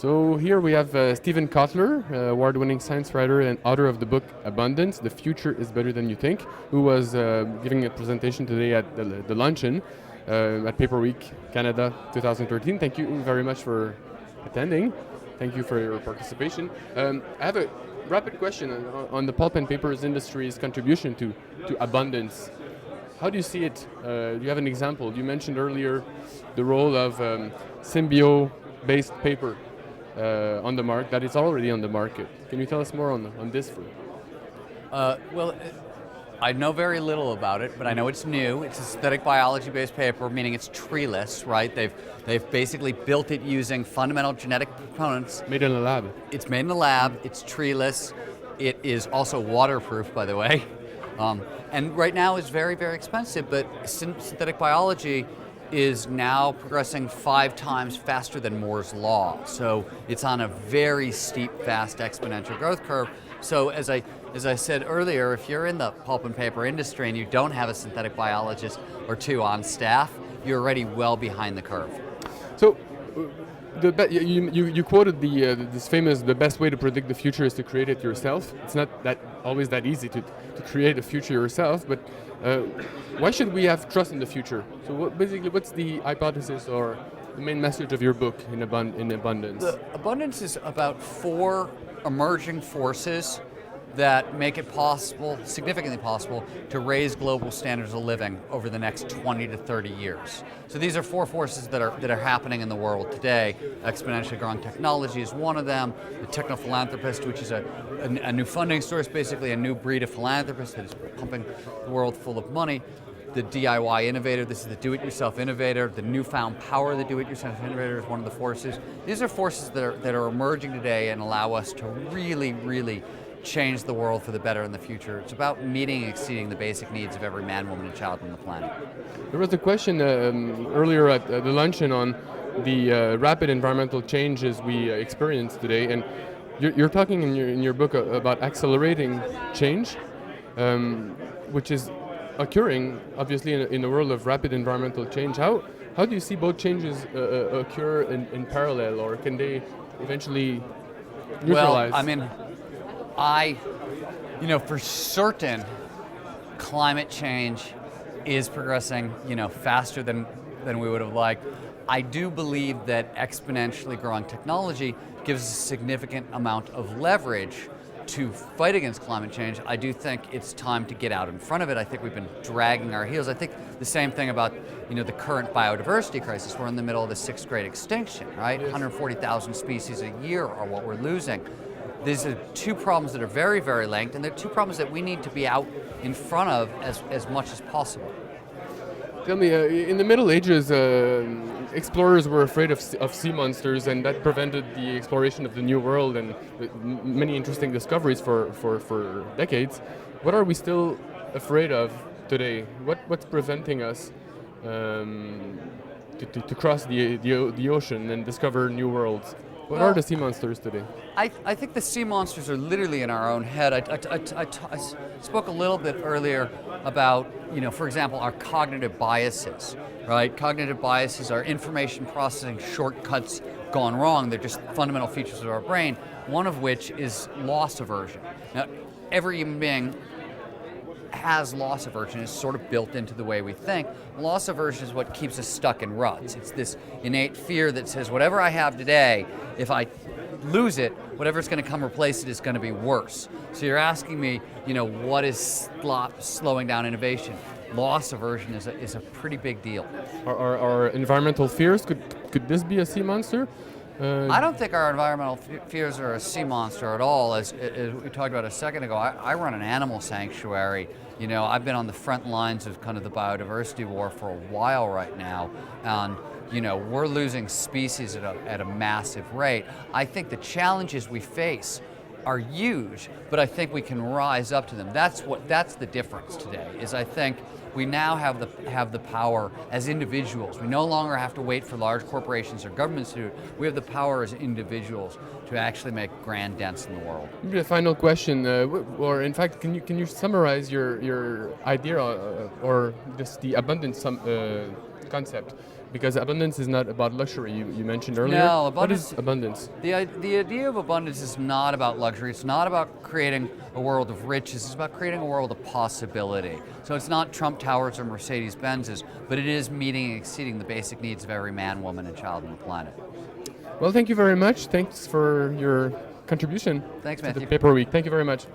So here we have Steven Kotler, award-winning science writer and author of the book Abundance, The Future is Better Than You Think, who was giving a presentation today at the luncheon at Paper Week Canada 2013. Thank you very much for attending. Thank you for your participation. I have a rapid question on the pulp and papers industry's contribution to abundance. How do you see it? Do you have an example? You mentioned earlier the role of symbio-based paper on the market, that is already on the market. Can you tell us more on this? I know very little about it, but I know it's new. It's a synthetic biology-based paper, meaning it's treeless, right? They've basically built it using fundamental genetic components. Made in a lab. It's made in a lab. It's treeless. It is also waterproof, by the way. And right now it's very, very expensive, but synthetic biology is now progressing 5 times faster than Moore's law. So it's on a very steep, fast exponential growth curve. So as I said earlier, if you're in the pulp and paper industry and you don't have a synthetic biologist or 2 on staff, you're already well behind the curve. So you quoted this famous, the best way to predict the future is to create it yourself. It's not always that easy to create a future yourself, but why should we have trust in the future? So what's the hypothesis or the main message of your book in Abundance? The Abundance is about 4 emerging forces that make it possible, significantly possible, to raise global standards of living over the next 20 to 30 years. So these are 4 forces that are happening in the world today. Exponentially growing technology is one of them. The techno-philanthropist, which is a new funding source, basically a new breed of philanthropist that is pumping the world full of money. The DIY innovator, this is the do-it-yourself innovator. The newfound power of the do-it-yourself innovator is one of the forces. These are forces that are emerging today and allow us to really, really change the world for the better in the future. It's about meeting and exceeding the basic needs of every man, woman, and child on the planet. There was a question earlier at the luncheon on the rapid environmental changes we experience today, and you're talking in your book about accelerating change, which is occurring obviously in a world of rapid environmental change. How do you see both changes occur in parallel, or can they eventually neutralize? Well, I mean, for certain, climate change is progressing, faster than we would have liked. I do believe that exponentially growing technology gives us a significant amount of leverage to fight against climate change. I do think it's time to get out in front of it. I think we've been dragging our heels. I think the same thing about the current biodiversity crisis. We're in the middle of the 6th great extinction, right? 140,000 species a year are what we're losing. These are 2 problems that are very, very linked, and they're 2 problems that we need to be out in front of as much as possible. Tell me, in the Middle Ages, explorers were afraid of sea monsters, and that prevented the exploration of the New World and many interesting discoveries for decades. What are we still afraid of today? What's preventing us to cross the ocean and discover new worlds? What are the sea monsters today? I think the sea monsters are literally in our own head. I spoke a little bit earlier about, for example, our cognitive biases, right? Cognitive biases are information processing shortcuts gone wrong. They're just fundamental features of our brain, one of which is loss aversion. Now, every human being has loss aversion. It's sort of built into the way we think. Loss aversion is what keeps us stuck in ruts. It's this innate fear that says, whatever I have today, if I lose it, whatever's going to come replace it is going to be worse. So you're asking me, what is slowing down innovation? Loss aversion is a pretty big deal. Our environmental fears, could this be a sea monster? I don't think our environmental fears are a sea monster at all. As we talked about a second ago, I run an animal sanctuary. I've been on the front lines of kind of the biodiversity war for a while right now, and we're losing species at a massive rate. I think the challenges we face are huge, but I think we can rise up to them. That's the difference today. Is I think we now have the power as individuals. We no longer have to wait for large corporations or governments to do it. We have the power as individuals to actually make grand dents in the world. Maybe a final question, or in fact, can you summarize your idea or just the abundance concept Because abundance is not about luxury, you mentioned earlier. No, What is abundance? The idea of abundance is not about luxury. It's not about creating a world of riches. It's about creating a world of possibility. So it's not Trump Towers or Mercedes Benzes, but it is meeting and exceeding the basic needs of every man, woman, and child on the planet. Well, thank you very much. Thanks for your contribution Thanks, to the Matthew. Paper Week. Thank you very much.